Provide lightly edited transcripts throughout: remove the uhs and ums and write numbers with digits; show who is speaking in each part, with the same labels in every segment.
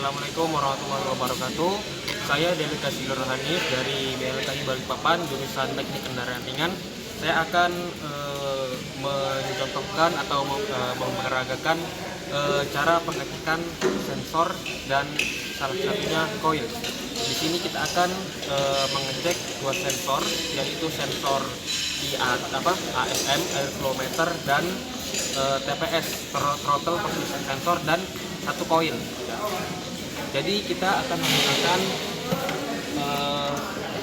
Speaker 1: Assalamualaikum warahmatullahi wabarakatuh. Saya Delika Silur Hanif dari BLKI Balikpapan, jurusan Teknik Kendaraan Ringan. Saya akan mencontohkan atau memperagakan cara pengecekan sensor dan salah satunya koil. Di sini kita akan mengecek dua sensor, yaitu sensor di AFM air flow meter dan TPS throttle position sensor dan satu koil. Jadi kita akan menggunakan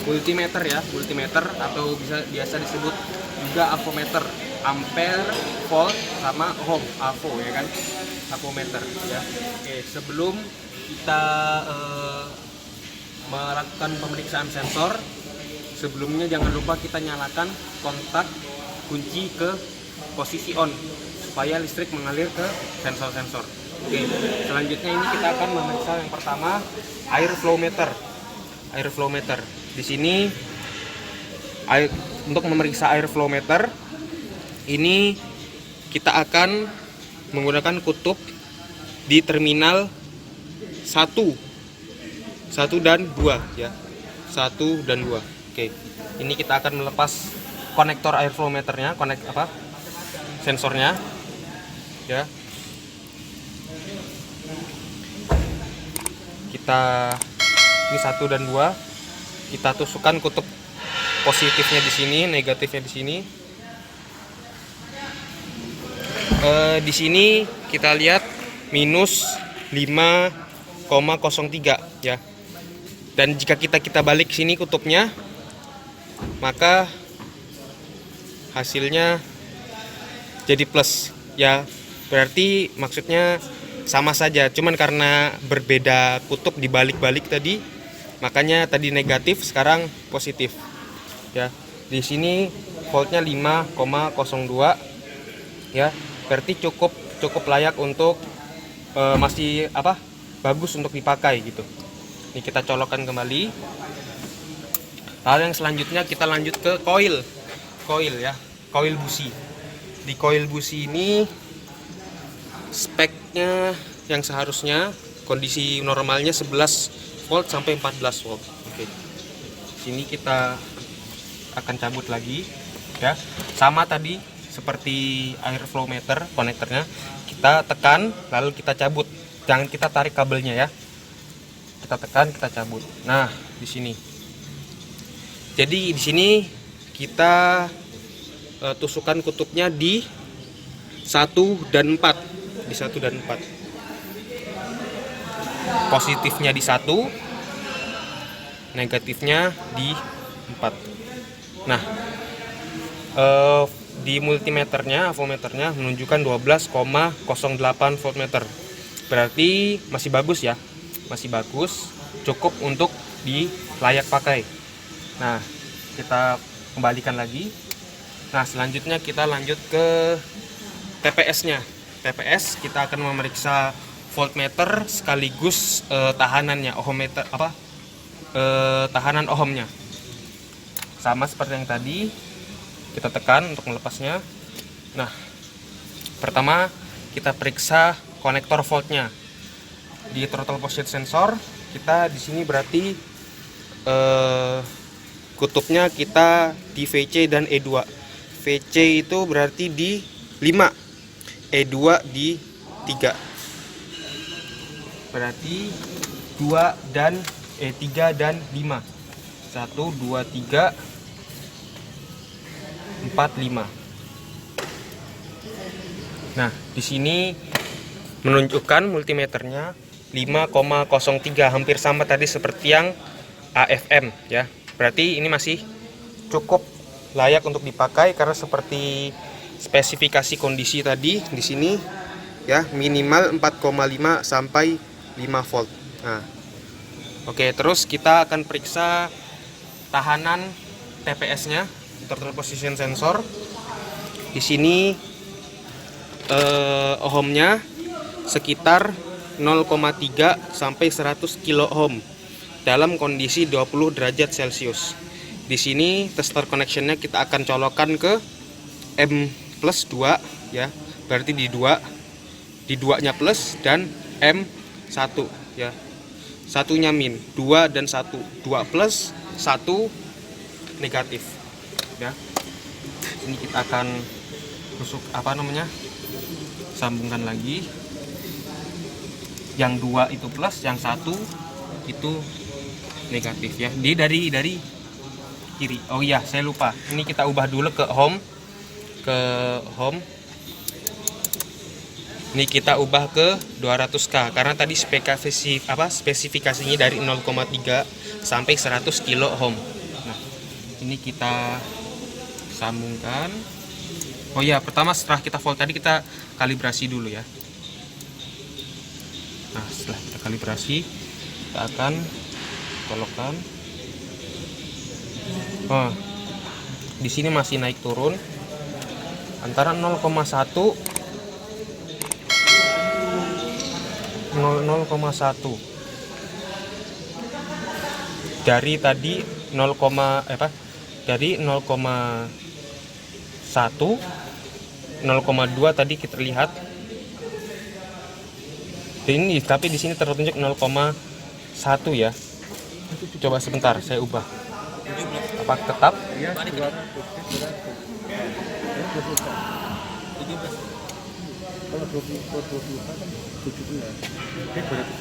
Speaker 1: multimeter ya, multimeter atau biasa disebut juga avometer, ampere, volt sama ohm, avo ya kan, avometer ya. Oke, sebelum kita melakukan pemeriksaan sensor, sebelumnya jangan lupa kita nyalakan kontak kunci ke posisi on supaya listrik mengalir ke sensor-sensor. Oke, selanjutnya ini kita akan memeriksa yang pertama air flow meter. Air flow meter. Di sini untuk memeriksa air flow meter ini kita akan menggunakan kutub di terminal 1 dan 2 ya. 1 dan 2. Oke. Ini kita akan melepas konektor air flow meternya, sensornya ya. Ini 1 dan 2 kita tusukkan kutub positifnya di sini, negatifnya di sini. Di sini kita lihat minus 5,03 ya. Dan jika kita balik sini kutubnya, maka hasilnya jadi plus ya. Berarti maksudnya sama saja, cuman karena berbeda kutub dibalik-balik tadi, makanya tadi negatif sekarang positif ya. Di sini voltnya 5,02 ya, berarti cukup layak untuk masih bagus untuk dipakai gitu. Ini kita colokkan kembali. Lalu yang selanjutnya kita lanjut ke koil ya, koil busi. Di koil busi ini speknya yang seharusnya kondisi normalnya 11 volt sampai 14 volt. Oke. Sini kita akan cabut lagi ya. Sama tadi seperti air flow meter konektornya, kita tekan lalu kita cabut. Jangan kita tarik kabelnya ya. Kita tekan, kita cabut. Nah, di sini. Jadi di sini kita tusukkan kutubnya di 1 dan 4. Di 1 dan 4. Positifnya di 1, negatifnya di 4. Nah, di multimeternya, avometernya menunjukkan 12,08 voltmeter. Berarti masih bagus ya. Masih bagus, cukup untuk layak pakai. Nah, kita kembalikan lagi. Nah, selanjutnya kita lanjut ke TPS-nya. TPS kita akan memeriksa voltmeter sekaligus tahanannya, ohmmeter tahanan ohmnya. Sama seperti yang tadi, kita tekan untuk melepasnya. Nah, pertama kita periksa konektor voltnya. Di throttle position sensor kita di sini berarti kutubnya kita di VC dan E2. VC itu berarti di 5. E2 di 3. Berarti 2 dan E3 dan 5. 1 2 3 4 5. Nah, di sini menunjukkan multimeternya 5,03, hampir sama tadi seperti yang AFM ya. Berarti ini masih cukup layak untuk dipakai karena seperti spesifikasi kondisi tadi di sini ya, minimal 4,5 sampai 5 volt. Nah, oke, terus kita akan periksa tahanan TPS-nya, throttle position sensor. Di sini ohmnya sekitar 0,3 sampai 100 kilo ohm dalam kondisi 20 derajat Celcius. Di sini tester connectionnya kita akan colokkan ke M+2 ya, berarti di 2 nya plus dan M1 ya. satunya min, 2 dan 1, 2 plus 1 negatif ya. Ini kita akan tusuk sambungkan lagi, yang 2 itu plus, yang 1 itu negatif ya. Dari kiri. Oh iya, saya lupa, ini kita ubah dulu ke home. Ini kita ubah ke 200K karena tadi spesifikasinya dari 0,3 sampai 100 kilo ohm. Nah, ini kita sambungkan. Oh iya, pertama setelah kita volt tadi kita kalibrasi dulu ya. Nah, setelah kita kalibrasi, kita akan colokkan. Oh, di sini masih naik turun antara 0,1 dari tadi 0,2 tadi kita lihat. Ini tapi di sini tertunjuk 0,1 ya. Coba sebentar saya ubah. Apa tetap?
Speaker 2: Kalau 22 kan 17. Ini berapa?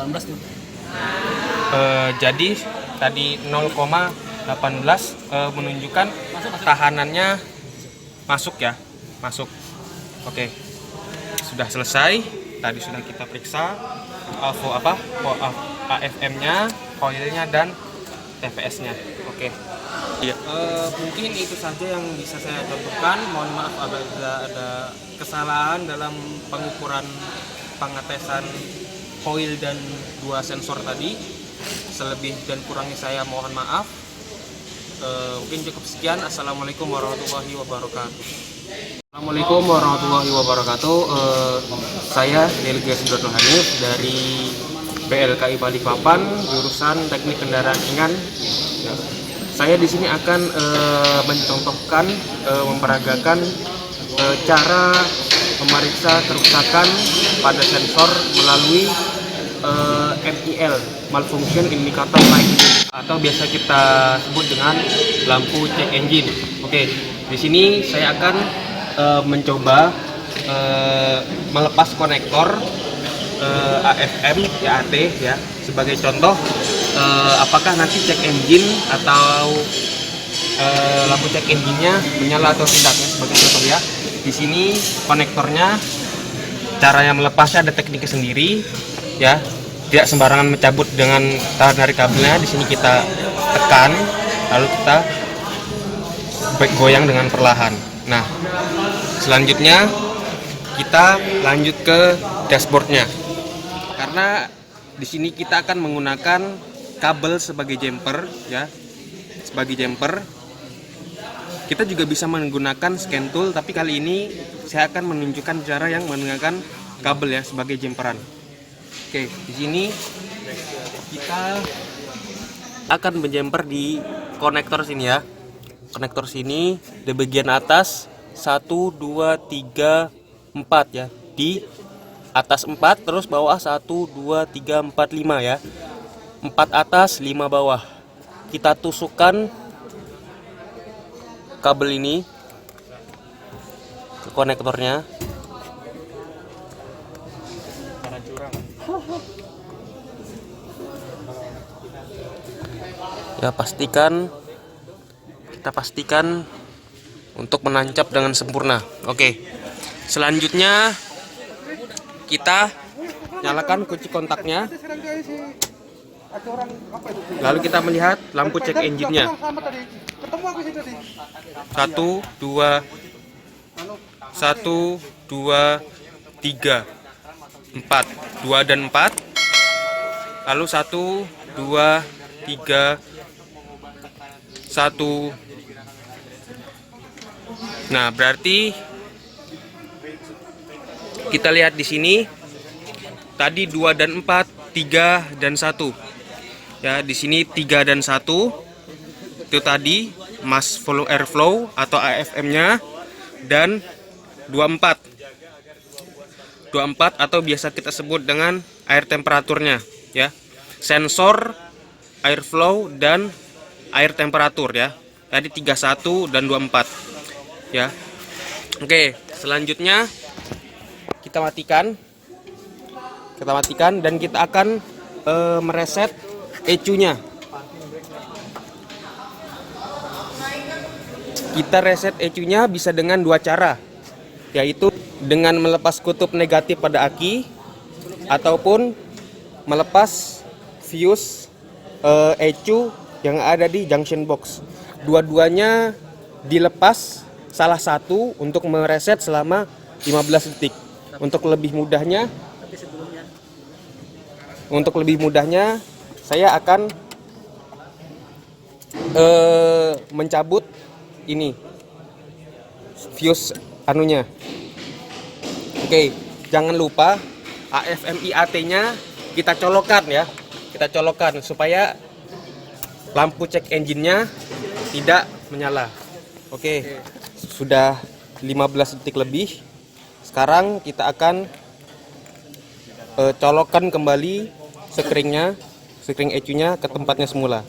Speaker 2: 18 tuh.
Speaker 1: Jadi tadi 0,18 menunjukkan tahanannya masuk ya, masuk. Oke, sudah selesai. Tadi sudah kita periksa AFM-nya, koilnya dan TVS-nya. Oke. Ya. Mungkin itu saja yang bisa saya contohkan. Mohon maaf apabila ada kesalahan dalam pengukuran pengetesan koil dan 2 sensor tadi. Selebih dan kurangnya saya mohon maaf. Mungkin cukup sekian. Assalamualaikum warahmatullahi wabarakatuh. Assalamualaikum warahmatullahi wabarakatuh. Saya Delegasi Dr. Hanif dari BLKI Balikpapan, jurusan Teknik Kendaraan Ringan. Saya di sini akan mencontohkan, memperagakan cara memeriksa kerusakan pada sensor melalui MIL, Malfunction Indicator Light, atau biasa kita sebut dengan lampu cek engine. Oke, di sini saya akan mencoba melepas konektor AFM ya, AT ya, sebagai contoh. Apakah nanti cek engine atau lampu cek engine-nya menyala atau tidaknya sebagai contoh ya. Di sini konektornya, caranya melepasnya ada tekniknya sendiri ya. Tidak sembarangan mencabut dengan tarik kabelnya. Di sini kita tekan, lalu kita goyang dengan perlahan. Nah, selanjutnya kita lanjut ke dashboardnya. Karena di sini kita akan menggunakan kabel sebagai jumper ya, sebagai jumper. Kita juga bisa menggunakan scan tool, tapi kali ini saya akan menunjukkan cara yang menggunakan kabel ya sebagai jumperan. Oke, di sini kita akan menjumper di konektor sini ya. Konektor sini di bagian atas 1 2 3 4 ya. Di atas 4, terus bawah 1 2 3 4 5 ya. 4 atas, 5 bawah. Kita tusukkan kabel ini ke konektornya. Ya, kita pastikan untuk menancap dengan sempurna. Oke. Selanjutnya kita nyalakan kunci kontaknya. Lalu kita melihat lampu cek engine-nya. 1 2 3 4, 2 dan 4. Lalu 1 2 3 1. Nah, berarti kita lihat di sini tadi 2 dan 4, 3 dan 1. Ya, di sini 3 dan 1 itu tadi mass follow airflow atau AFM-nya, dan 24 24 atau biasa kita sebut dengan air temperaturnya ya. Sensor airflow dan air temperatur ya. Tadi 31 dan 24 ya. Oke, selanjutnya kita matikan. Dan kita akan mereset ECU-nya. Kita reset ECU-nya bisa dengan dua cara, yaitu dengan melepas kutub negatif pada aki ataupun melepas fuse ECU yang ada di junction box. Dua-duanya dilepas salah satu untuk mereset selama 15 detik. Untuk lebih mudahnya saya akan mencabut ini fuse anunya. Oke, jangan lupa AFM IAT-nya kita colokkan ya. Kita colokkan supaya lampu cek engine-nya tidak menyala. Oke, sudah 15 detik lebih. Sekarang kita akan colokkan kembali spring ECU-nya ke tempatnya semula.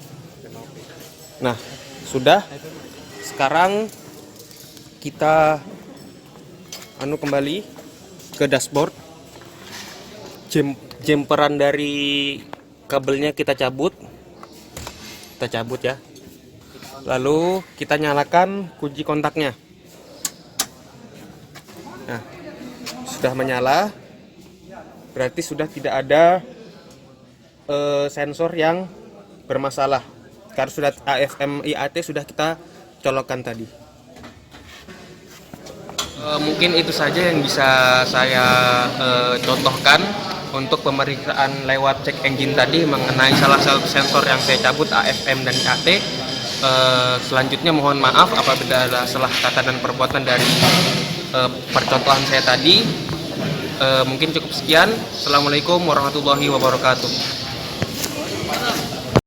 Speaker 1: Nah, sudah. Sekarang kita kembali ke dashboard. Jemperan dari kabelnya kita cabut ya. Lalu kita nyalakan kunci kontaknya. Nah, sudah menyala, berarti sudah tidak ada sensor yang bermasalah karena sudah AFM IAT sudah kita colokkan tadi. Mungkin itu saja yang bisa saya contohkan untuk pemeriksaan lewat cek engine tadi mengenai salah satu sensor yang saya cabut AFM dan IAT. Selanjutnya mohon maaf apabila ada salah kata dan perbuatan dari percontohan saya tadi. Mungkin cukup sekian. Assalamualaikum warahmatullahi wabarakatuh.